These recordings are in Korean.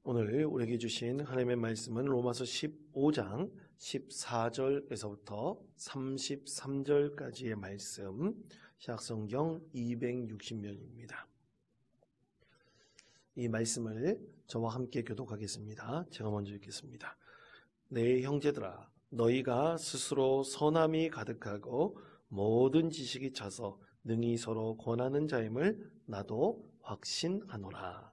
오늘 우리에게 주신 하나님의 말씀은 로마서 15장 14절에서부터 33절까지의 말씀, 신약성경 260면입니다. 이 말씀을 저와 함께 교독하겠습니다. 제가 먼저 읽겠습니다. 내 형제들아, 너희가 스스로 선함이 가득하고 모든 지식이 차서 능히 서로 권하는 자임을 나도 확신하노라.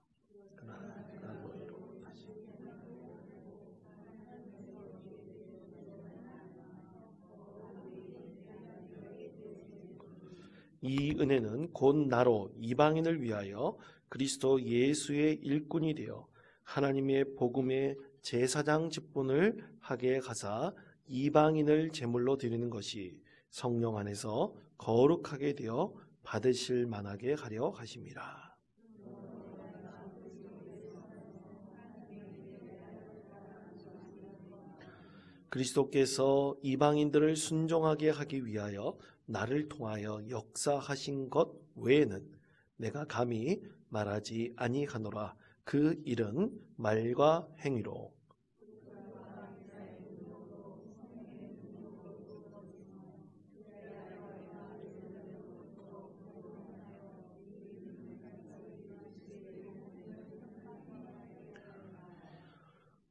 이 은혜는 곧 나로 이방인을 위하여 그리스도 예수의 일꾼이 되어 하나님의 복음의 제사장 직분을 하게 하사 이방인을 제물로 드리는 것이 성령 안에서 거룩하게 되어 받으실 만하게 하려 하심이라. 그리스도께서 이방인들을 순종하게 하기 위하여 나를 통하여 역사하신 것 외에는 내가 감히 말하지 아니하노라. 그 일은 말과 행위로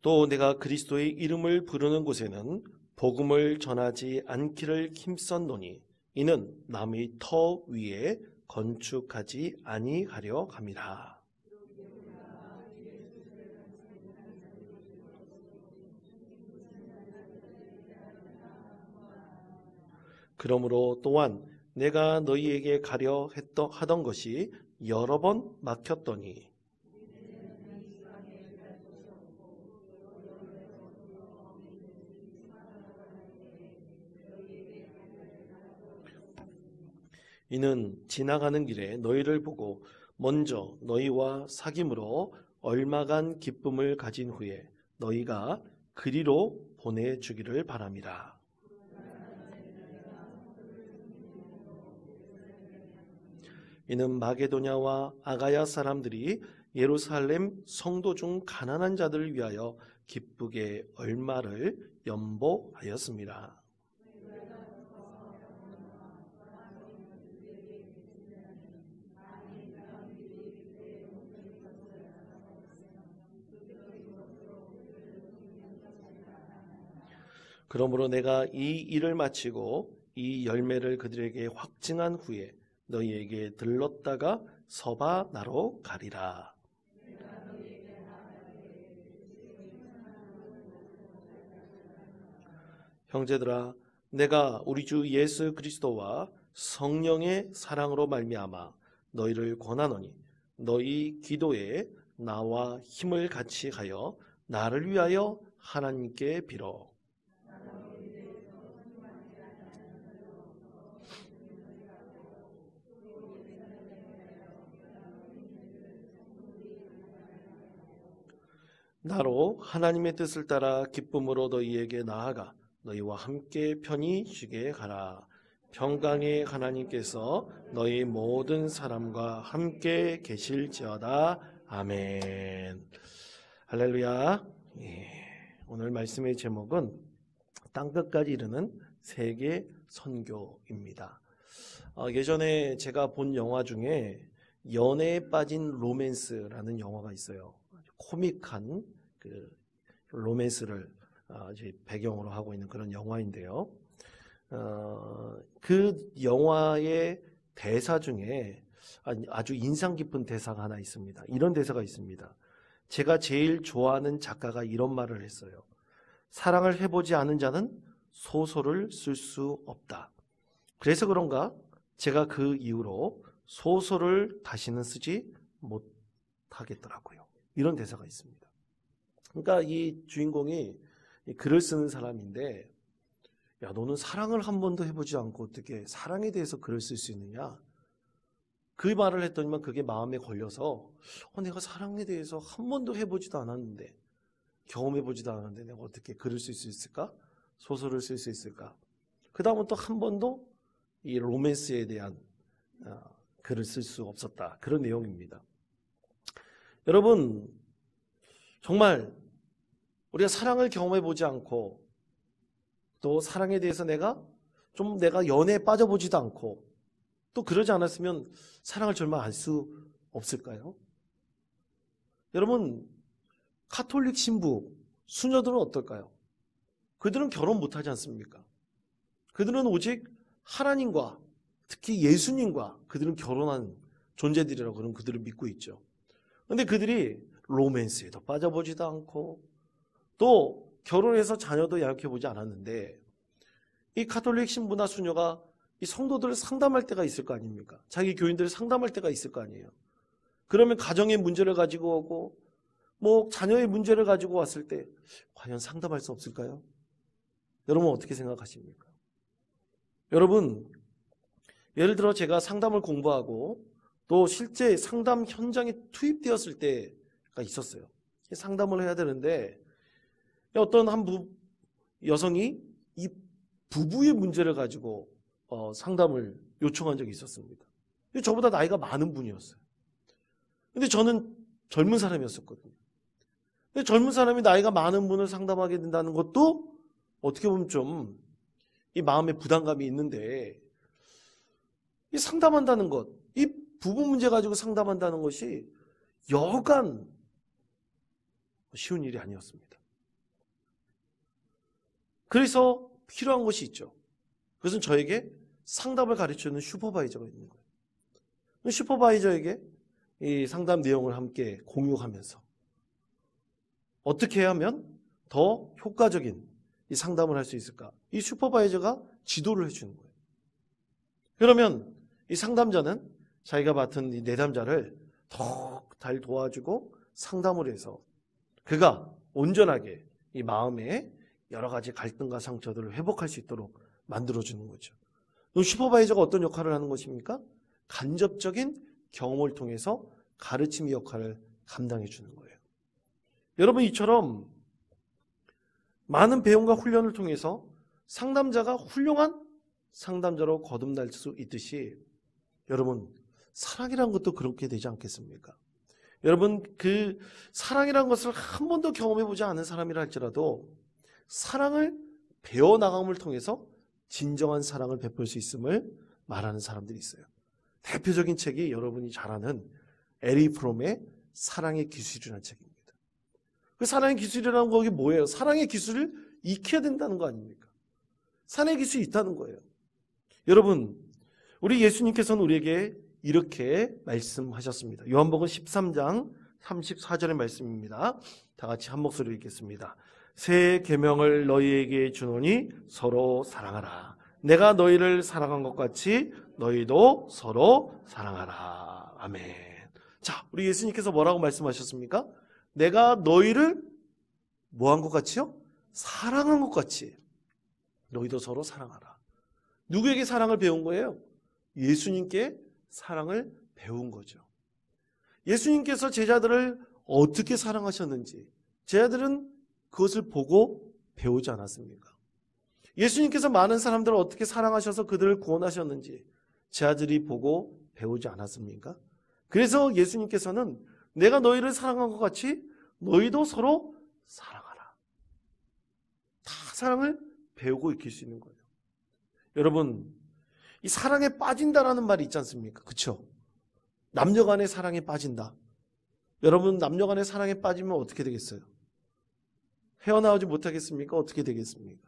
또 내가 그리스도의 이름을 부르는 곳에는 복음을 전하지 않기를 힘썼노니 이는 남의 터 위에 건축하지 아니하려 함이라. 그러므로 또한 내가 너희에게 가려 하던 것이 여러 번 막혔더니 이는 지나가는 길에 너희를 보고 먼저 너희와 사귐으로 얼마간 기쁨을 가진 후에 너희가 그리로 보내주기를 바람이라. 이는 마게도냐와 아가야 사람들이 예루살렘 성도 중 가난한 자들을 위하여 기쁘게 얼마를 연보하였습니다. 그러므로 내가 이 일을 마치고 이 열매를 그들에게 확증한 후에 너희에게 들렀다가 서바나로 가리라. 형제들아, 내가 우리 주 예수 그리스도와 성령의 사랑으로 말미암아 너희를 권하노니 너희 기도에 나와 힘을 같이 하여 나를 위하여 하나님께 빌어. 나로 하나님의 뜻을 따라 기쁨으로 너희에게 나아가 너희와 함께 편히 쉬게 하라. 평강의 하나님께서 너희 모든 사람과 함께 계실지어다. 아멘. 할렐루야. 오늘 말씀의 제목은 땅끝까지 이르는 세계 선교입니다. 예전에 제가 본 영화 중에 연애에 빠진 로맨스라는 영화가 있어요. 코믹한 그 로맨스를 배경으로 하고 있는 그런 영화인데요. 그 영화의 대사 중에 아주 인상 깊은 대사가 하나 있습니다. 이런 대사가 있습니다. 제가 제일 좋아하는 작가가 이런 말을 했어요. 사랑을 해보지 않은 자는 소설을 쓸 수 없다. 그래서 그런가 제가 그 이후로 소설을 다시는 쓰지 못하겠더라고요. 이런 대사가 있습니다. 그러니까 이 주인공이 글을 쓰는 사람인데, 야, 너는 사랑을 한 번도 해보지 않고 어떻게 사랑에 대해서 글을 쓸 수 있느냐? 그 말을 했더니만 그게 마음에 걸려서 내가 사랑에 대해서 한 번도 해보지도 않았는데, 경험해보지도 않았는데 내가 어떻게 글을 쓸 수 있을까? 소설을 쓸 수 있을까? 그 다음은 또 한 번도 이 로맨스에 대한 글을 쓸 수 없었다. 그런 내용입니다. 여러분, 정말 우리가 사랑을 경험해 보지 않고 또 사랑에 대해서 내가 연애에 빠져보지도 않고 또 그러지 않았으면 사랑을 정말 알 수 없을까요? 여러분, 카톨릭 신부, 수녀들은 어떨까요? 그들은 결혼 못하지 않습니까? 그들은 오직 하나님과 특히 예수님과 그들은 결혼한 존재들이라고 그런 그들을 믿고 있죠. 그런데 그들이 로맨스에도 빠져보지도 않고 또 결혼해서 자녀도 양육해보지 않았는데 이 카톨릭 신부나 수녀가 이 성도들을 상담할 때가 있을 거 아닙니까? 자기 교인들을 상담할 때가 있을 거 아니에요. 그러면 가정의 문제를 가지고 오고 뭐 자녀의 문제를 가지고 왔을 때 과연 상담할 수 없을까요? 여러분 어떻게 생각하십니까? 여러분 예를 들어 제가 상담을 공부하고 또 실제 상담 현장에 투입되었을 때가 있었어요. 상담을 해야 되는데 어떤 한 여성이 이 부부의 문제를 가지고 상담을 요청한 적이 있었습니다. 저보다 나이가 많은 분이었어요. 근데 저는 젊은 사람이었었거든요. 근데 젊은 사람이 나이가 많은 분을 상담하게 된다는 것도 어떻게 보면 좀 이 마음에 부담감이 있는데 이 상담한다는 것, 이 부부 문제 가지고 상담한다는 것이 여간 쉬운 일이 아니었습니다. 그래서 필요한 것이 있죠. 그것은 저에게 상담을 가르쳐주는 슈퍼바이저가 있는 거예요. 슈퍼바이저에게 이 상담 내용을 함께 공유하면서 어떻게 하면 더 효과적인 이 상담을 할 수 있을까? 이 슈퍼바이저가 지도를 해주는 거예요. 그러면 이 상담자는 자기가 맡은 이 내담자를 더 잘 도와주고 상담을 해서 그가 온전하게 이 마음에 여러 가지 갈등과 상처들을 회복할 수 있도록 만들어주는 거죠. 그럼 슈퍼바이저가 어떤 역할을 하는 것입니까? 간접적인 경험을 통해서 가르침의 역할을 감당해 주는 거예요. 여러분 이처럼 많은 배움과 훈련을 통해서 상담자가 훌륭한 상담자로 거듭날 수 있듯이 여러분 사랑이라는 것도 그렇게 되지 않겠습니까? 여러분 그 사랑이라는 것을 한 번도 경험해 보지 않은 사람이라 할지라도 사랑을 배워나감을 통해서 진정한 사랑을 베풀 수 있음을 말하는 사람들이 있어요. 대표적인 책이 여러분이 잘 아는 에리 프롬의 사랑의 기술이라는 책입니다. 그 사랑의 기술이라는 거 이게 뭐예요? 사랑의 기술을 익혀야 된다는 거 아닙니까? 사랑의 기술이 있다는 거예요. 여러분 우리 예수님께서는 우리에게 이렇게 말씀하셨습니다. 요한복음 13장 34절의 말씀입니다. 다 같이 한 목소리로 읽겠습니다. 새 계명을 너희에게 주노니 서로 사랑하라. 내가 너희를 사랑한 것 같이 너희도 서로 사랑하라. 아멘. 자, 우리 예수님께서 뭐라고 말씀하셨습니까? 내가 너희를 뭐한 것 같이요? 사랑한 것 같이 너희도 서로 사랑하라. 누구에게 사랑을 배운 거예요? 예수님께 사랑을 배운 거죠. 예수님께서 제자들을 어떻게 사랑하셨는지 제자들은 그것을 보고 배우지 않았습니까? 예수님께서 많은 사람들을 어떻게 사랑하셔서 그들을 구원하셨는지 제자들이 보고 배우지 않았습니까? 그래서 예수님께서는 내가 너희를 사랑한 것 같이 너희도 서로 사랑하라. 다 사랑을 배우고 익힐 수 있는 거예요. 여러분 이 사랑에 빠진다라는 말이 있지 않습니까? 그렇죠? 남녀간의 사랑에 빠진다. 여러분 남녀간의 사랑에 빠지면 어떻게 되겠어요? 헤어나오지 못하겠습니까? 어떻게 되겠습니까?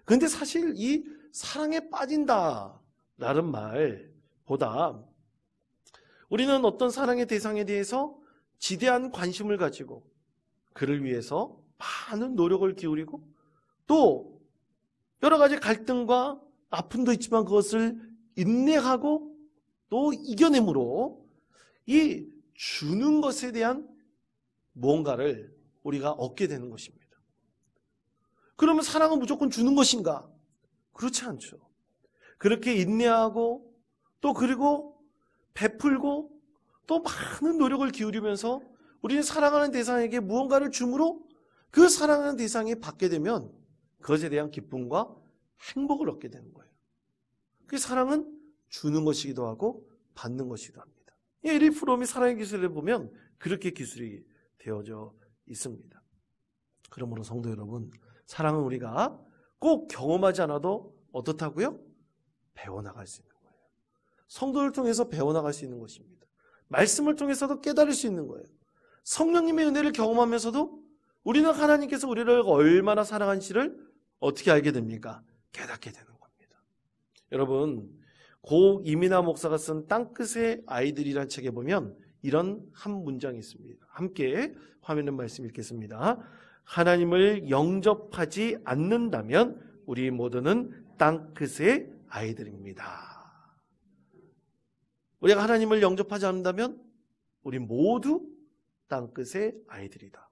그런데 사실 이 사랑에 빠진다라는 말보다 우리는 어떤 사랑의 대상에 대해서 지대한 관심을 가지고 그를 위해서 많은 노력을 기울이고 또 여러 가지 갈등과 아픔도 있지만 그것을 인내하고 또 이겨냄으로 이 주는 것에 대한 뭔가를 우리가 얻게 되는 것입니다. 그러면 사랑은 무조건 주는 것인가? 그렇지 않죠. 그렇게 인내하고 또 그리고 베풀고 또 많은 노력을 기울이면서 우리는 사랑하는 대상에게 무언가를 줌으로 그 사랑하는 대상이 받게 되면 그것에 대한 기쁨과 행복을 얻게 되는 거예요. 그 사랑은 주는 것이기도 하고 받는 것이기도 합니다. 에리 프롬이 사랑의 기술을 보면 그렇게 기술이 되어져 있습니다. 그러므로 성도 여러분, 사랑은 우리가 꼭 경험하지 않아도 어떻다고요? 배워나갈 수 있는 거예요. 성도를 통해서 배워나갈 수 있는 것입니다. 말씀을 통해서도 깨달을 수 있는 거예요. 성령님의 은혜를 경험하면서도 우리는 하나님께서 우리를 얼마나 사랑하는지를 어떻게 알게 됩니까? 깨닫게 되는 겁니다. 여러분, 고 이민하 목사가 쓴 땅끝의 아이들이라는 책에 보면 이런 한 문장이 있습니다. 함께 화면에 말씀 읽겠습니다. 하나님을 영접하지 않는다면 우리 모두는 땅끝의 아이들입니다. 우리가 하나님을 영접하지 않는다면 우리 모두 땅끝의 아이들이다.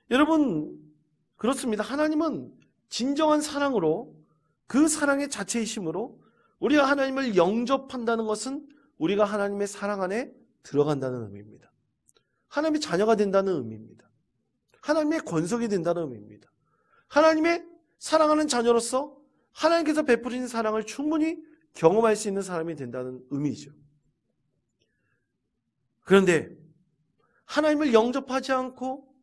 여러분, 그렇습니다. 하나님은 진정한 사랑으로, 그 사랑의 자체이심으로 우리가 하나님을 영접한다는 것은 우리가 하나님의 사랑 안에 들어간다는 의미입니다. 하나님의 자녀가 된다는 의미입니다. 하나님의 권속이 된다는 의미입니다. 하나님의 사랑하는 자녀로서 하나님께서 베푸신 사랑을 충분히 경험할 수 있는 사람이 된다는 의미죠. 그런데 하나님을 영접하지 않고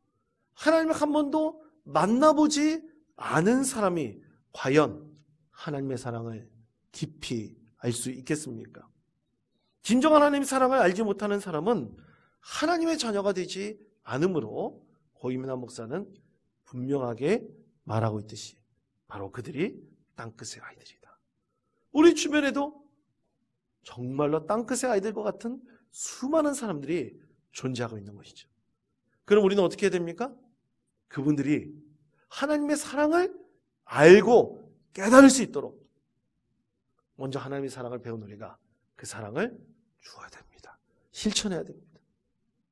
하나님을 한 번도 만나보지 않은 사람이 과연 하나님의 사랑을 깊이 알 수 있겠습니까? 진정한 하나님의 사랑을 알지 못하는 사람은 하나님의 자녀가 되지 않으므로 고이민하 목사는 분명하게 말하고 있듯이 바로 그들이 땅끝의 아이들이다. 우리 주변에도 정말로 땅끝의 아이들과 같은 수많은 사람들이 존재하고 있는 것이죠. 그럼 우리는 어떻게 해야 됩니까? 그분들이 하나님의 사랑을 알고 깨달을 수 있도록 먼저 하나님의 사랑을 배운 우리가 그 사랑을 주어야 됩니다. 실천해야 됩니다.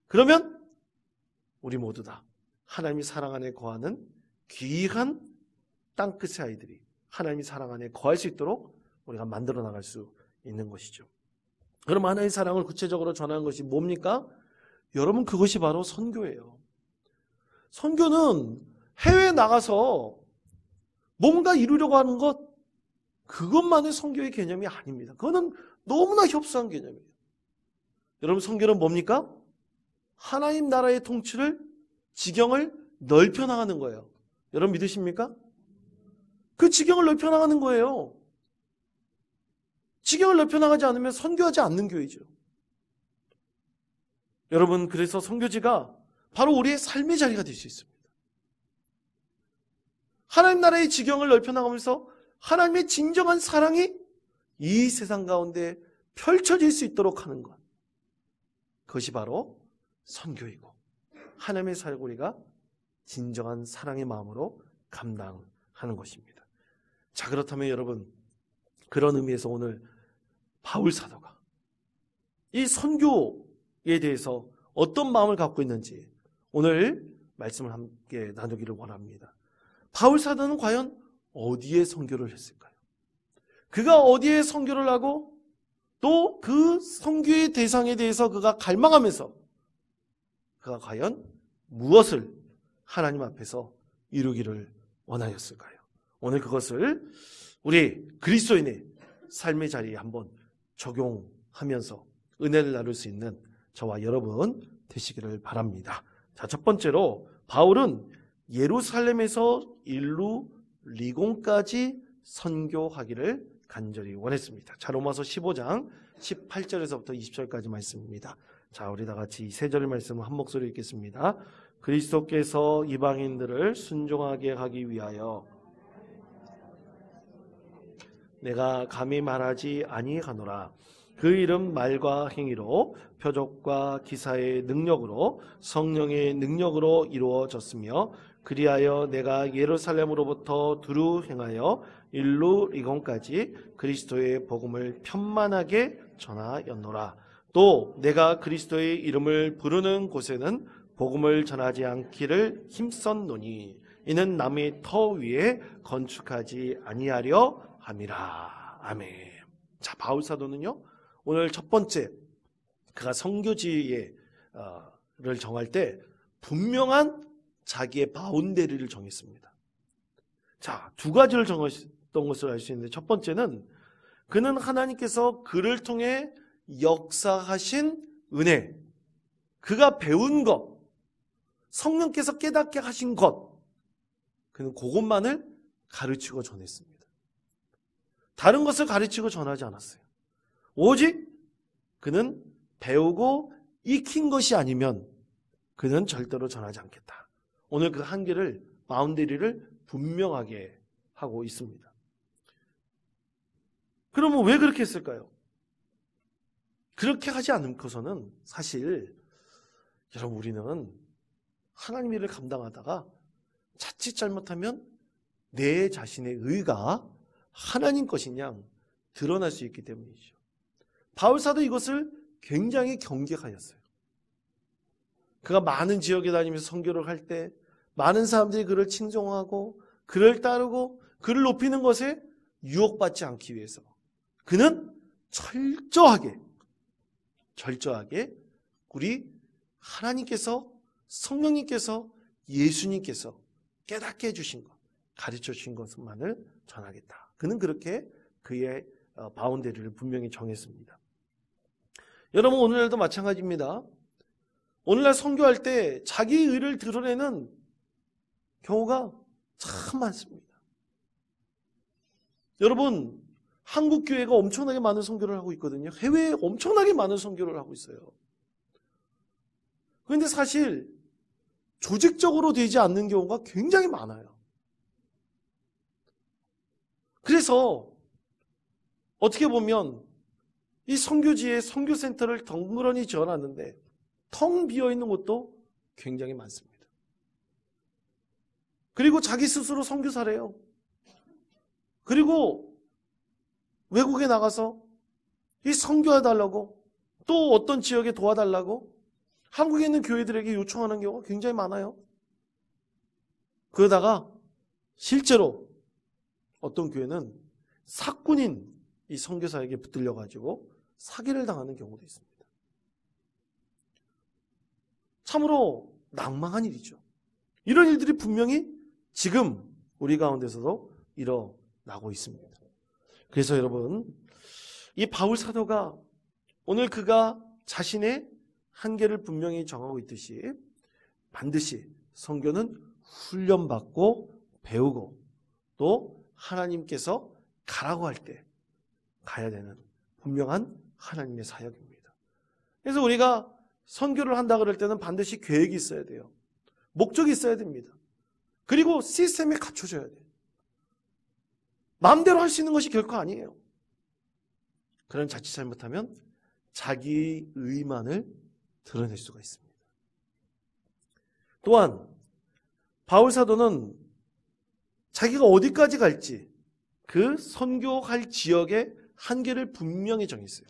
그러면 우리 모두 다 하나님의 사랑 안에 거하는 귀한 땅끝의 아이들이 하나님의 사랑 안에 거할 수 있도록 우리가 만들어 나갈 수 있는 것이죠. 그럼 하나님의 사랑을 구체적으로 전하는 것이 뭡니까? 여러분, 그것이 바로 선교예요. 선교는 해외에 나가서 뭔가 이루려고 하는 것, 그것만의 선교의 개념이 아닙니다. 그거는 너무나 협소한 개념이에요. 여러분, 선교는 뭡니까? 하나님 나라의 통치를, 지경을 넓혀 나가는 거예요. 여러분 믿으십니까? 그 지경을 넓혀 나가는 거예요. 지경을 넓혀 나가지 않으면 선교하지 않는 교회죠. 여러분, 그래서 선교지가 바로 우리의 삶의 자리가 될 수 있습니다. 하나님 나라의 지경을 넓혀 나가면서 하나님의 진정한 사랑이 이 세상 가운데 펼쳐질 수 있도록 하는 것, 그것이 바로 선교이고 하나님의 사역을 우리가 진정한 사랑의 마음으로 감당하는 것입니다. 자, 그렇다면 여러분, 그런 의미에서 오늘 바울 사도가 이 선교에 대해서 어떤 마음을 갖고 있는지 오늘 말씀을 함께 나누기를 원합니다. 바울 사도는 과연 어디에 선교를 했을까요? 그가 어디에 선교를 하고 또 그 선교의 대상에 대해서 그가 갈망하면서 그가 과연 무엇을 하나님 앞에서 이루기를 원하였을까요? 오늘 그것을 우리 그리스도인의 삶의 자리에 한번 적용하면서 은혜를 나눌 수 있는 저와 여러분 되시기를 바랍니다. 자, 첫 번째로 바울은 예루살렘에서 일루리곤까지 선교하기를 간절히 원했습니다. 자, 로마서 15장 18절에서부터 20절까지 말씀입니다. 자, 우리 다 같이 이 세 절의 말씀을 한 목소리로 읽겠습니다. 그리스도께서 이방인들을 순종하게 하기 위하여 내가 감히 말하지 아니하노라. 그 이름 말과 행위로 표적과 기사의 능력으로 성령의 능력으로 이루어졌으며 그리하여 내가 예루살렘으로부터 두루 행하여 일루리곤까지 그리스도의 복음을 편만하게 전하였노라. 또 내가 그리스도의 이름을 부르는 곳에는 복음을 전하지 않기를 힘썼노니 이는 남의 터 위에 건축하지 아니하려 함이라. 아멘. 자, 바울 사도는요, 오늘 첫 번째 그가 선교지를 정할 때 분명한 자기의 바운데리를 정했습니다. 자, 두 가지를 정했던 것을 알 수 있는데, 첫 번째는 그는 하나님께서 그를 통해 역사하신 은혜, 그가 배운 것, 성령께서 깨닫게 하신 것, 그는 그것만을 가르치고 전했습니다. 다른 것을 가르치고 전하지 않았어요. 오직 그는 배우고 익힌 것이 아니면 그는 절대로 전하지 않겠다. 오늘 그 한계를, 바운더리를 분명하게 하고 있습니다. 그러면 왜 그렇게 했을까요? 그렇게 하지 않고서는 사실 여러분, 우리는 하나님의 일을 감당하다가 자칫 잘못하면 내 자신의 의가 하나님 것인 양 드러날 수 있기 때문이죠. 바울사도 이것을 굉장히 경계하였어요. 그가 많은 지역에 다니면서 선교를 할 때 많은 사람들이 그를 칭송하고 그를 따르고 그를 높이는 것에 유혹받지 않기 위해서 그는 철저하게 우리 하나님께서, 성령님께서, 예수님께서 깨닫게 해주신 것, 가르쳐 주신 것만을 전하겠다. 그는 그렇게 그의 바운더리를 분명히 정했습니다. 여러분, 오늘날도 마찬가지입니다. 오늘날 선교할 때 자기 의를 드러내는 경우가 참 많습니다. 여러분, 한국 교회가 엄청나게 많은 선교를 하고 있거든요. 해외에 엄청나게 많은 선교를 하고 있어요. 그런데 사실 조직적으로 되지 않는 경우가 굉장히 많아요. 그래서 어떻게 보면 이 선교지에 선교센터를 덩그러니 지어놨는데 텅 비어있는 곳도 굉장히 많습니다. 그리고 자기 스스로 선교사래요. 그리고 외국에 나가서 이 선교해달라고, 또 어떤 지역에 도와달라고 한국에 있는 교회들에게 요청하는 경우가 굉장히 많아요. 그러다가 실제로 어떤 교회는 사꾼인 이 선교사에게 붙들려가지고 사기를 당하는 경우도 있습니다. 참으로 낭망한 일이죠. 이런 일들이 분명히 지금 우리 가운데서도 일어나고 있습니다. 그래서 여러분, 이 바울 사도가 오늘 그가 자신의 한계를 분명히 정하고 있듯이 반드시 선교는 훈련받고 배우고 또 하나님께서 가라고 할 때 가야 되는 분명한 하나님의 사역입니다. 그래서 우리가 선교를 한다 그럴 때는 반드시 계획이 있어야 돼요. 목적이 있어야 됩니다. 그리고 시스템이 갖춰져야 돼요. 마음대로 할 수 있는 것이 결코 아니에요. 그런 자칫 잘못하면 자기 의만을 드러낼 수가 있습니다. 또한 바울 사도는 자기가 어디까지 갈지 그 선교할 지역의 한계를 분명히 정했어요.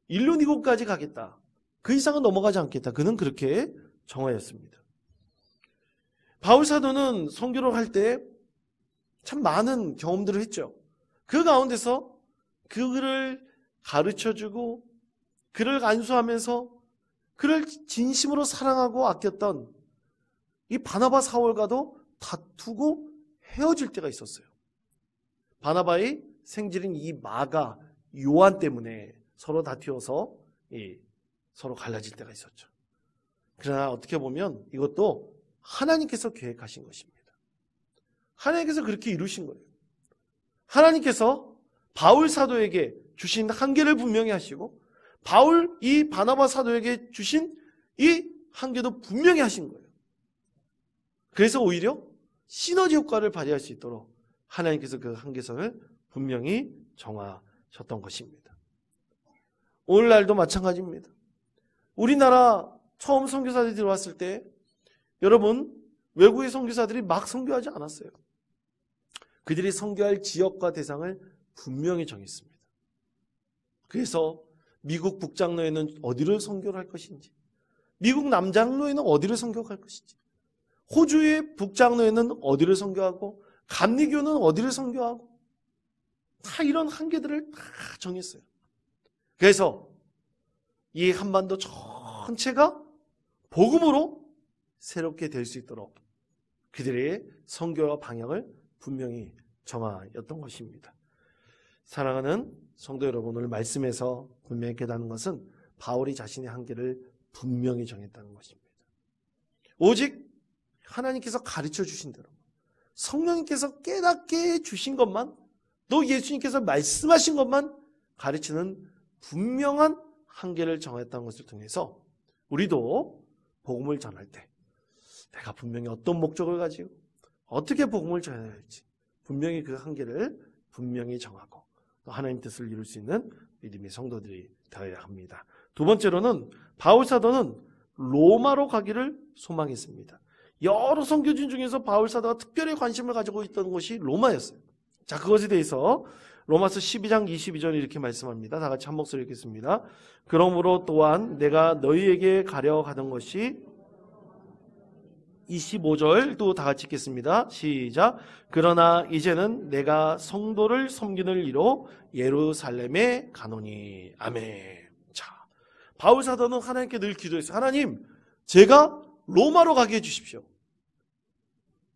일론 이곳까지 가겠다. 그 이상은 넘어가지 않겠다. 그는 그렇게 정하였습니다. 바울 사도는 선교를 할 때 참 많은 경험들을 했죠. 그 가운데서 그를 가르쳐주고 그를 안수하면서 그를 진심으로 사랑하고 아꼈던 이 바나바 사울과도 다투고 헤어질 때가 있었어요. 바나바의 생질인 이 마가 요한 때문에 서로 다투어서 서로 갈라질 때가 있었죠. 그러나 어떻게 보면 이것도 하나님께서 계획하신 것입니다. 하나님께서 그렇게 이루신 거예요. 하나님께서 바울 사도에게 주신 한계를 분명히 하시고 이 바나바 사도에게 주신 이 한계도 분명히 하신 거예요. 그래서 오히려 시너지 효과를 발휘할 수 있도록 하나님께서 그 한계선을 분명히 정하셨던 것입니다. 오늘날도 마찬가지입니다. 우리나라 처음 선교사들이 들어왔을 때 여러분, 외국의 선교사들이 막 선교하지 않았어요. 그들이 선교할 지역과 대상을 분명히 정했습니다. 그래서 미국 북장로에는 어디를 선교를 할 것인지, 미국 남장로에는 어디를 선교할 것인지, 호주의 북장로에는 어디를 선교하고 감리교는 어디를 선교하고 다 이런 한계들을 다 정했어요. 그래서 이 한반도 전체가 복음으로 새롭게 될 수 있도록 그들의 선교와 방향을 분명히 정하였던 것입니다. 사랑하는 성도 여러분, 오늘 말씀에서 분명히 깨닫는 것은 바울이 자신의 한계를 분명히 정했다는 것입니다. 오직 하나님께서 가르쳐 주신 대로 성령님께서 깨닫게 주신 것만, 또 예수님께서 말씀하신 것만 가르치는 분명한 한계를 정했다는 것을 통해서 우리도 복음을 전할 때 내가 분명히 어떤 목적을 가지고 어떻게 복음을 전해야 할지 분명히 그 한계를 분명히 정하고 또 하나님 뜻을 이룰 수 있는 믿음의 성도들이 되어야 합니다. 두 번째로는 바울 사도는 로마로 가기를 소망했습니다. 여러 선교진 중에서 바울 사도가 특별히 관심을 가지고 있던 곳이 로마였어요. 자, 그것에 대해서 로마서 12장 22절에 이렇게 말씀합니다. 다 같이 한 목소리 읽겠습니다. 그러므로 또한 내가 너희에게 가려 가던 것이 25절도 다 같이 읽겠습니다. 시작. 그러나 이제는 내가 성도를 섬기는 이로 예루살렘에 가노니. 아멘. 자, 바울 사도는 하나님께 늘 기도했어요. 하나님, 제가 로마로 가게 해주십시오.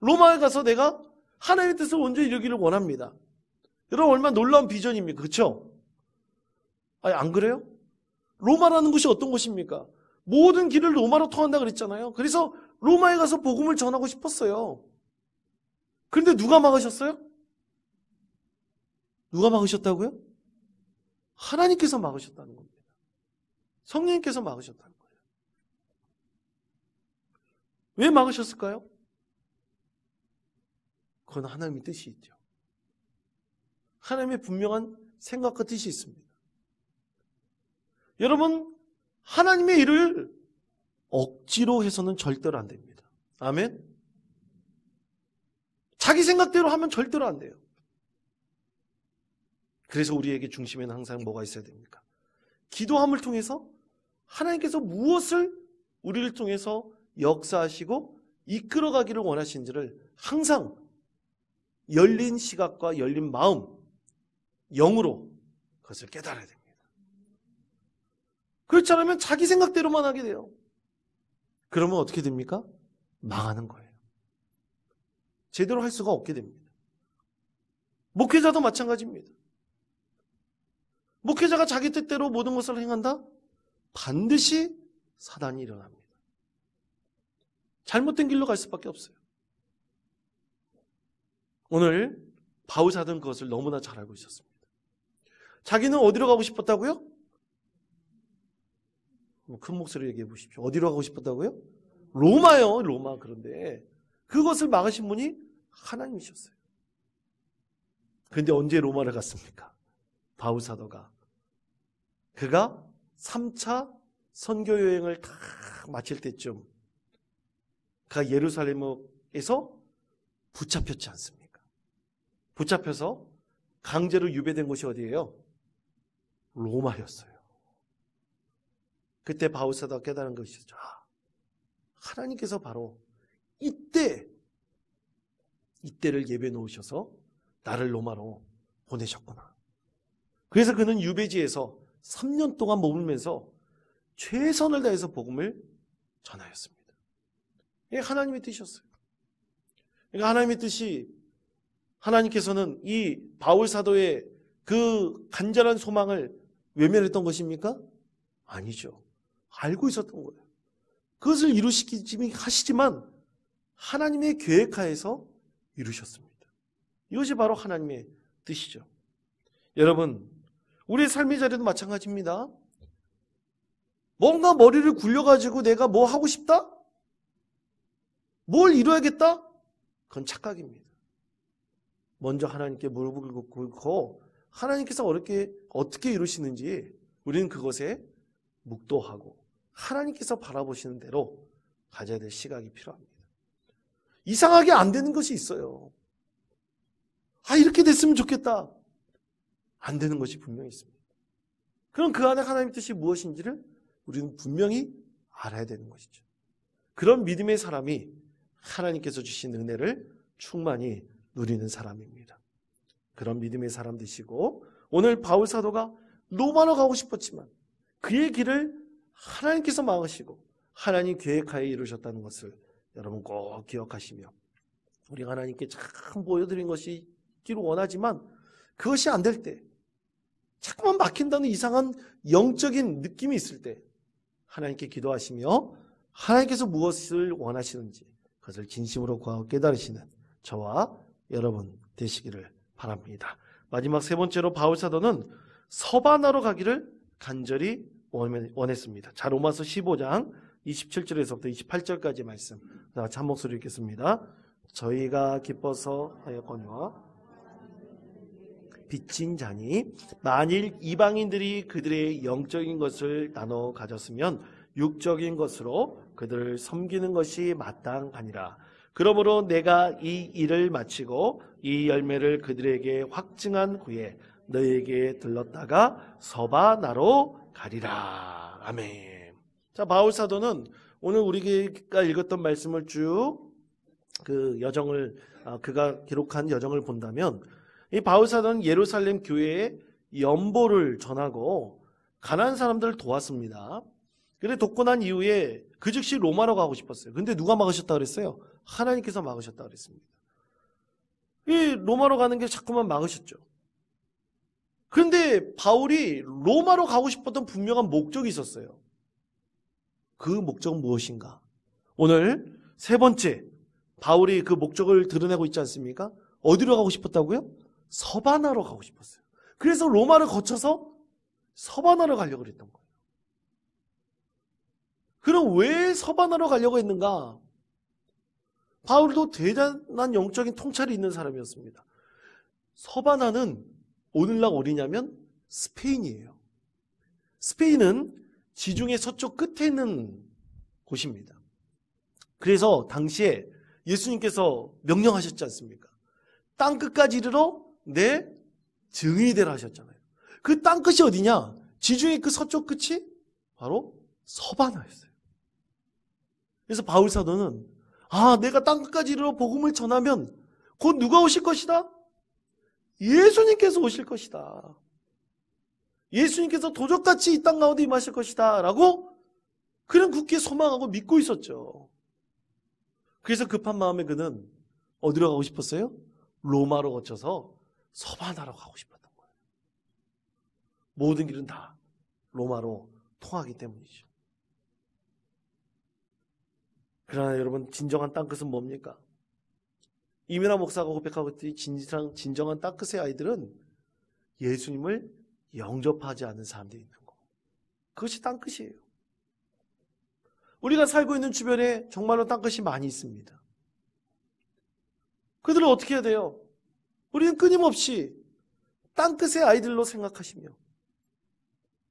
로마에 가서 내가 하나님의 뜻을 온전히 이루기를 원합니다. 여러분, 얼마나 놀라운 비전입니까? 그렇죠? 아니, 안 그래요? 로마라는 곳이 어떤 곳입니까? 모든 길을 로마로 통한다 그랬잖아요. 그래서 로마에 가서 복음을 전하고 싶었어요. 그런데 누가 막으셨어요? 누가 막으셨다고요? 하나님께서 막으셨다는 겁니다. 성령님께서 막으셨다는 거예요. 왜 막으셨을까요? 그건 하나님의 뜻이 있죠. 하나님의 분명한 생각과 뜻이 있습니다. 여러분, 하나님의 일을 억지로 해서는 절대로 안 됩니다. 아멘? 자기 생각대로 하면 절대로 안 돼요. 그래서 우리에게 중심에는 항상 뭐가 있어야 됩니까? 기도함을 통해서 하나님께서 무엇을 우리를 통해서 역사하시고 이끌어가기를 원하시는지를 항상 열린 시각과 열린 마음, 영으로 그것을 깨달아야 됩니다. 그렇지 않으면 자기 생각대로만 하게 돼요. 그러면 어떻게 됩니까? 망하는 거예요. 제대로 할 수가 없게 됩니다. 목회자도 마찬가지입니다. 목회자가 자기 뜻대로 모든 것을 행한다? 반드시 사단이 일어납니다. 잘못된 길로 갈 수밖에 없어요. 오늘 바울 사도는 그것을 너무나 잘 알고 있었습니다. 자기는 어디로 가고 싶었다고요? 큰 목소리로 얘기해 보십시오. 어디로 가고 싶었다고요? 로마요, 로마. 그런데 그것을 막으신 분이 하나님이셨어요. 그런데 언제 로마를 갔습니까? 바울 사도가. 그가 3차 선교 여행을 다 마칠 때쯤 그가 예루살렘에서 붙잡혔지 않습니까? 붙잡혀서 강제로 유배된 곳이 어디예요? 로마였어요. 그때 바울 사도가 깨달은 것이죠. 하나님께서 바로 이때를 예배 놓으셔서 나를 로마로 보내셨구나. 그래서 그는 유배지에서 3년 동안 머물면서 최선을 다해서 복음을 전하였습니다. 이게 하나님의 뜻이었어요. 그러니까 하나님의 뜻이, 하나님께서는 이 바울 사도의 그 간절한 소망을 외면했던 것입니까? 아니죠. 알고 있었던 거예요. 그것을 이루시기 하시지만 하나님의 계획하에서 이루셨습니다. 이것이 바로 하나님의 뜻이죠. 여러분, 우리의 삶의 자리도 마찬가지입니다. 뭔가 머리를 굴려가지고 내가 뭐 하고 싶다? 뭘 이루어야겠다? 그건 착각입니다. 먼저 하나님께 무릎을 꿇고 하나님께서 어떻게 이루시는지 우리는 그것에 묵도하고 하나님께서 바라보시는 대로 가져야 될 시각이 필요합니다. 이상하게 안 되는 것이 있어요. 이렇게 됐으면 좋겠다. 안 되는 것이 분명히 있습니다. 그럼 그 안에 하나님의 뜻이 무엇인지를 우리는 분명히 알아야 되는 것이죠. 그런 믿음의 사람이 하나님께서 주신 은혜를 충만히 누리는 사람입니다. 그런 믿음의 사람 되시고, 오늘 바울 사도가 로마로 가고 싶었지만 그의 길을 하나님께서 막으시고 하나님 계획하에 이루셨다는 것을 여러분 꼭 기억하시며, 우리가 하나님께 참 보여드린 것이 있기를 원하지만 그것이 안 될 때, 자꾸만 막힌다는 이상한 영적인 느낌이 있을 때 하나님께 기도하시며 하나님께서 무엇을 원하시는지 그것을 진심으로 구하고 깨달으시는 저와 여러분 되시기를 바랍니다. 마지막 세 번째로 바울 사도는 서반하러 가기를 간절히 원했습니다. 자, 로마서 15장 27절에서부터 28절까지 말씀. 다 같이 한 목소리 읽겠습니다. 저희가 기뻐서 하였거니와 빚진 자니 만일 이방인들이 그들의 영적인 것을 나눠 가졌으면 육적인 것으로 그들을 섬기는 것이 마땅하니라. 그러므로 내가 이 일을 마치고 이 열매를 그들에게 확증한 후에 너희에게 들렀다가 서바나로 가리라. 아멘. 자, 바울 사도는 오늘 우리가 읽었던 말씀을 쭉 그 여정을 그가 기록한 여정을 본다면 이 바울 사도는 예루살렘 교회에 연보를 전하고 가난한 사람들을 도왔습니다. 그런데 돕고 난 이후에 그 즉시 로마로 가고 싶었어요. 근데 누가 막으셨다 그랬어요? 하나님께서 막으셨다 그랬습니다. 이 로마로 가는 게 자꾸만 막으셨죠. 그런데 바울이 로마로 가고 싶었던 분명한 목적이 있었어요. 그 목적은 무엇인가? 오늘 세 번째, 바울이 그 목적을 드러내고 있지 않습니까? 어디로 가고 싶었다고요? 서바나로 가고 싶었어요. 그래서 로마를 거쳐서 서바나로 가려고 그랬던 거예요. 그럼 왜 서바나로 가려고 했는가? 바울도 대단한 영적인 통찰이 있는 사람이었습니다. 서바나는 오늘날 어디냐면 스페인이에요. 스페인은 지중해 서쪽 끝에 있는 곳입니다. 그래서 당시에 예수님께서 명령하셨지 않습니까? 땅끝까지 이르러 내 증인이 되라 하셨잖아요. 그 땅끝이 어디냐? 지중해 그 서쪽 끝이 바로 서바나였어요. 그래서 바울 사도는 내가 땅끝까지 이르러 복음을 전하면 곧 누가 오실 것이다? 예수님께서 오실 것이다. 예수님께서 도적같이 이 땅 가운데 임하실 것이다 라고 그는 굳게 소망하고 믿고 있었죠. 그래서 급한 마음에 그는 어디로 가고 싶었어요? 로마로 거쳐서 서바나로 가고 싶었던 거예요. 모든 길은 다 로마로 통하기 때문이죠. 그러나 여러분, 진정한 땅끝은 뭡니까? 이민아 목사가 고백하고 있듯이 진정한 땅끝의 아이들은 예수님을 영접하지 않는 사람들이 있는 거. 그것이 땅끝이에요. 우리가 살고 있는 주변에 정말로 땅끝이 많이 있습니다. 그들을 어떻게 해야 돼요? 우리는 끊임없이 땅끝의 아이들로 생각하시며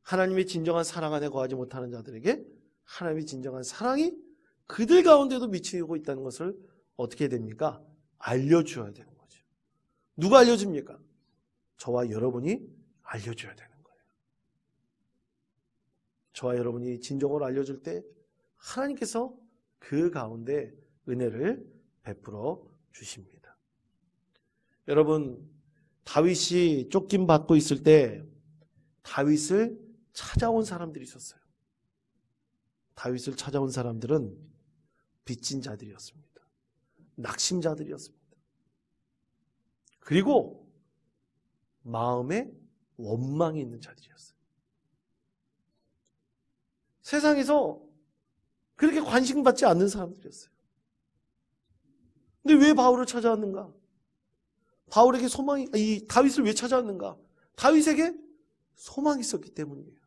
하나님의 진정한 사랑 안에 거하지 못하는 자들에게 하나님의 진정한 사랑이 그들 가운데도 미치고 있다는 것을 어떻게 해야 됩니까? 알려줘야 되는 거죠. 누가 알려줍니까? 저와 여러분이 알려줘야 되는 거예요. 저와 여러분이 진정으로 알려줄 때 하나님께서 그 가운데 은혜를 베풀어 주십니다. 여러분, 다윗이 쫓김 받고 있을 때 다윗을 찾아온 사람들이 있었어요. 다윗을 찾아온 사람들은 빚진 자들이었습니다. 낙심자들이었습니다. 그리고 마음에 원망이 있는 자들이었어요. 세상에서 그렇게 관심받지 않는 사람들이었어요. 근데 왜 바울을 찾아왔는가? 바울에게 다윗을 왜 찾아왔는가? 다윗에게 소망이 있었기 때문이에요.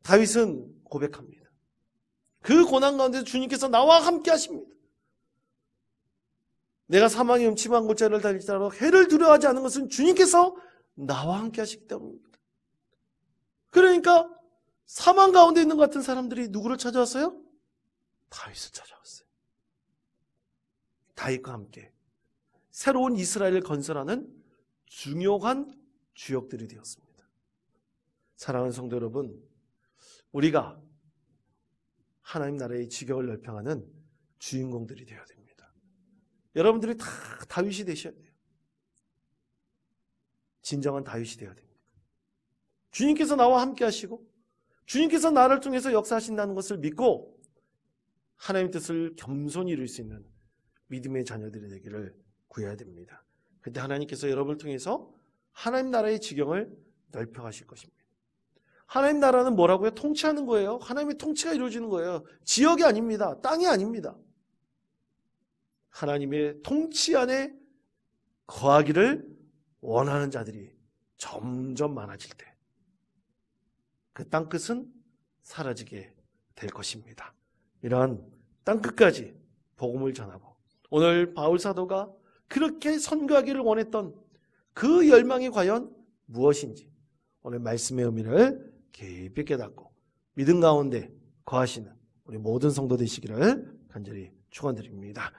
다윗은 고백합니다. 그 고난 가운데 주님께서 나와 함께 하십니다. 내가 사망의 음침한 골짜기를 달리더라도 해를 두려워하지 않는 것은 주님께서 나와 함께 하시기 때문입니다. 그러니까 사망 가운데 있는 것 같은 사람들이 누구를 찾아왔어요? 다윗을 찾아왔어요. 다윗과 함께 새로운 이스라엘을 건설하는 중요한 주역들이 되었습니다. 사랑하는 성도 여러분, 우리가 하나님 나라의 지경을 넓혀가는 주인공들이 되어야 됩니다. 여러분들이 다 다윗이 되셔야 돼요. 진정한 다윗이 되어야 됩니다. 주님께서 나와 함께 하시고 주님께서 나를 통해서 역사하신다는 것을 믿고 하나님의 뜻을 겸손히 이룰 수 있는 믿음의 자녀들이 되기를 구해야 됩니다. 그때 하나님께서 여러분을 통해서 하나님 나라의 지경을 넓혀가실 것입니다. 하나님 나라는 뭐라고요? 통치하는 거예요. 하나님의 통치가 이루어지는 거예요. 지역이 아닙니다. 땅이 아닙니다. 하나님의 통치 안에 거하기를 원하는 자들이 점점 많아질 때 그 땅끝은 사라지게 될 것입니다. 이러한 땅끝까지 복음을 전하고 오늘 바울 사도가 그렇게 선교하기를 원했던 그 열망이 과연 무엇인지 오늘 말씀의 의미를 깊이 깨닫고 믿음 가운데 거하시는 우리 모든 성도 되시기를 간절히 축원드립니다.